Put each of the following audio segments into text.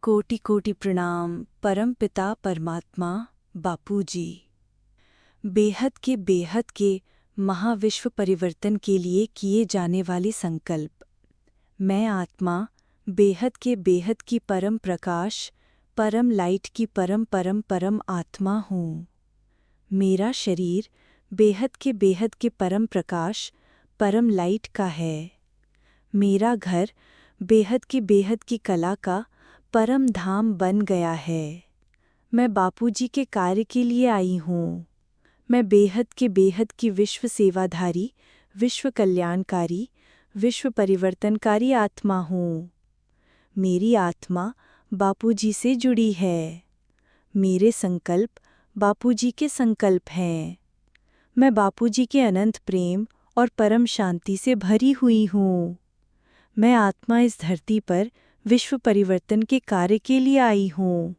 कोटि कोटि प्रणाम परम पिता परमात्मा बापूजी। बेहद के महाविश्व परिवर्तन के लिए किए जाने वाले संकल्प। मैं आत्मा बेहद की परम प्रकाश, परम लाइट की परम आत्मा हूँ। मेरा शरीर बेहद के परम प्रकाश, परम लाइट का है। मेरा घर बेहद की कला का परम धाम बन गया है। मैं बापूजी के कार्य के लिए आई हूँ। मैं बेहद की विश्व सेवाधारी, विश्व कल्याणकारी, विश्व परिवर्तनकारी आत्मा हूँ। मेरी आत्मा बापूजी से जुड़ी है। मेरे संकल्प बापूजी के संकल्प हैं। मैं बापूजी के अनंत प्रेम और परम शांति से भरी हुई हूँ। मैं आत्मा इस धरती पर विश्व परिवर्तन के कार्य के लिए आई हूँ।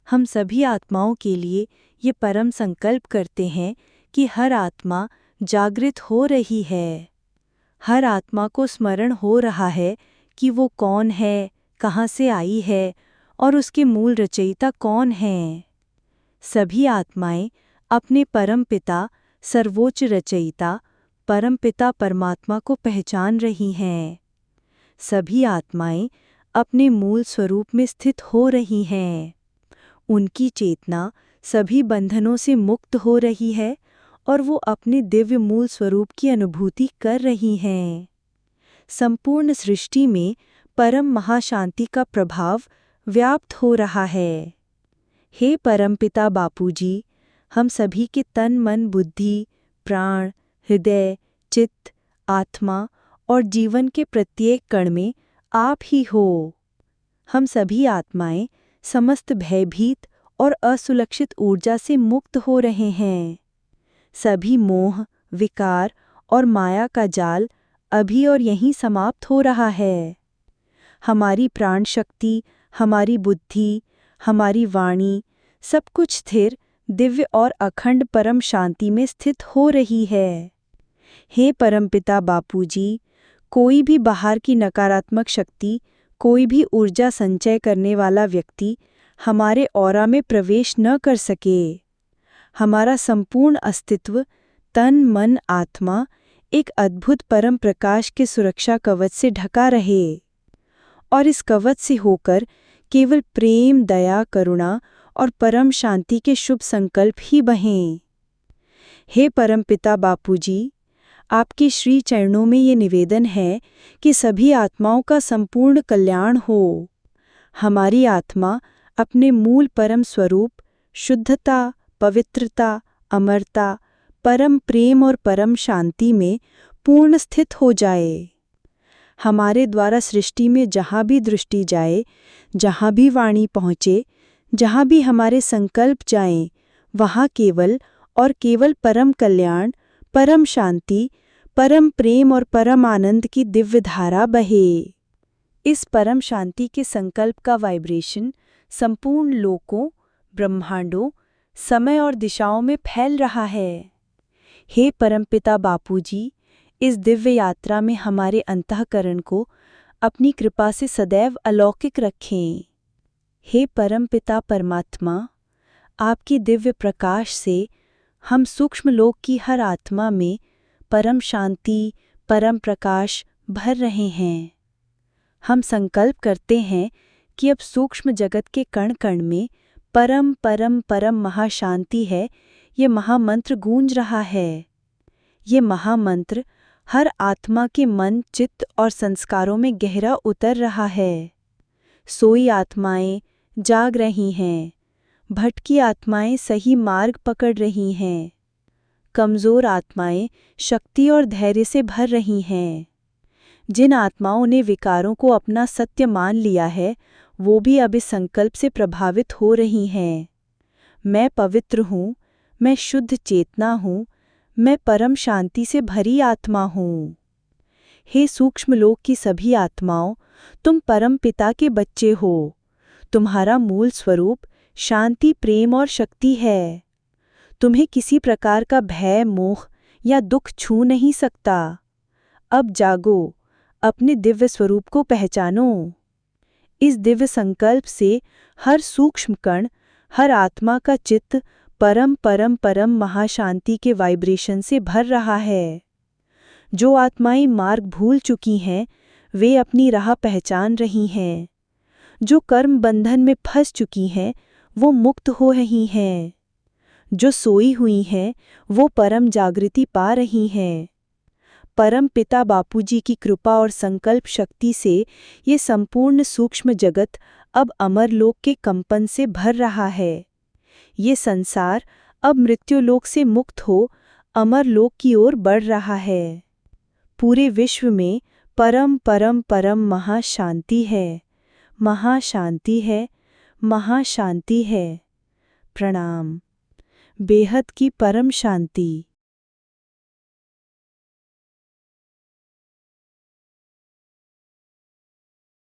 हम सभी आत्माओं के लिए ये परम संकल्प करते हैं कि हर आत्मा जागृत हो रही है। हर आत्मा को स्मरण हो रहा है कि वो कौन है, कहाँ से आई है और उसके मूल रचयिता कौन हैं। सभी आत्माएं अपने परम पिता, सर्वोच्च रचयिता, परम पिता परमात्मा को पहचान रही हैं। सभी आत्माएं अपने मूल स्वरूप में स्थित हो रही हैं। उनकी चेतना सभी बंधनों से मुक्त हो रही है और वो अपने दिव्य मूल स्वरूप की अनुभूति कर रही हैं। संपूर्ण सृष्टि में परम महाशांति का प्रभाव व्याप्त हो रहा है। हे परमपिता बापूजी, हम सभी के तन, मन, बुद्धि, प्राण, हृदय, चित्त, आत्मा और जीवन के प्रत्येक कण में आप ही हो। हम सभी आत्माएं समस्त भयभीत और असुलक्षित ऊर्जा से मुक्त हो रहे हैं। सभी मोह, विकार और माया का जाल अभी और यहीं समाप्त हो रहा है। हमारी प्राण शक्ति, हमारी बुद्धि, हमारी वाणी, सब कुछ स्थिर, दिव्य और अखंड परम शांति में स्थित हो रही है। हे परमपिता बापूजी, कोई भी बाहर की नकारात्मक शक्ति, कोई भी ऊर्जा संचय करने वाला व्यक्ति हमारे ऑरा में प्रवेश न कर सके। हमारा संपूर्ण अस्तित्व, तन, मन, आत्मा एक अद्भुत परम प्रकाश के सुरक्षा कवच से ढका रहे और इस कवच से होकर केवल प्रेम, दया, करुणा और परम शांति के शुभ संकल्प ही बहें। हे परमपिता बापूजी, आपके श्री चरणों में ये निवेदन है कि सभी आत्माओं का संपूर्ण कल्याण हो। हमारी आत्मा अपने मूल परम स्वरूप, शुद्धता, पवित्रता, अमरता, परम प्रेम और परम शांति में पूर्ण स्थित हो जाए। हमारे द्वारा सृष्टि में जहाँ भी दृष्टि जाए, जहाँ भी वाणी पहुँचे, जहाँ भी हमारे संकल्प जाएं, वहाँ केवल और केवल परम कल्याण, परम शांति, परम प्रेम और परम आनंद की दिव्य धारा बहे। इस परम शांति के संकल्प का वाइब्रेशन संपूर्ण लोकों, ब्रह्मांडों, समय और दिशाओं में फैल रहा है। हे परमपिता बापूजी, इस दिव्य यात्रा में हमारे अंतःकरण को अपनी कृपा से सदैव अलौकिक रखें। हे परमपिता परमात्मा, आपके दिव्य प्रकाश से हम सूक्ष्म लोक की हर आत्मा में परम शांति, परम प्रकाश भर रहे हैं। हम संकल्प करते हैं कि अब सूक्ष्म जगत के कण कण में परम महाशांति है। ये महामंत्र गूंज रहा है। ये महामंत्र हर आत्मा के मन, चित्त और संस्कारों में गहरा उतर रहा है। सोई आत्माएं जाग रही हैं। भटकी आत्माएं सही मार्ग पकड़ रही हैं। कमज़ोर आत्माएं शक्ति और धैर्य से भर रही हैं। जिन आत्माओं ने विकारों को अपना सत्य मान लिया है, वो भी अब इस संकल्प से प्रभावित हो रही हैं। मैं पवित्र हूँ, मैं शुद्ध चेतना हूँ, मैं परम शांति से भरी आत्मा हूँ। हे सूक्ष्म लोक की सभी आत्माओं, तुम परम पिता के बच्चे हो। तुम्हारा मूल स्वरूप शांति, प्रेम और शक्ति है। तुम्हें किसी प्रकार का भय, मोह या दुख छू नहीं सकता। अब जागो, अपने दिव्य स्वरूप को पहचानो। इस दिव्य संकल्प से हर सूक्ष्म कण, हर आत्मा का चित्त परम परम परम महाशांति के वाइब्रेशन से भर रहा है। जो आत्माएं मार्ग भूल चुकी हैं, वे अपनी राह पहचान रही हैं। जो कर्म बंधन में फंस चुकी हैं, वो मुक्त हो रही हैं। जो सोई हुई हैं, वो परम जागृति पा रही हैं। परम पिता बापूजी की कृपा और संकल्प शक्ति से ये संपूर्ण सूक्ष्म जगत अब अमरलोक के कंपन से भर रहा है। ये संसार अब मृत्युलोक से मुक्त हो अमरलोक की ओर बढ़ रहा है। पूरे विश्व में परम परम परम महाशांति है, महाशांति है, महाशांति है। प्रणाम। बेहद की परम शांति।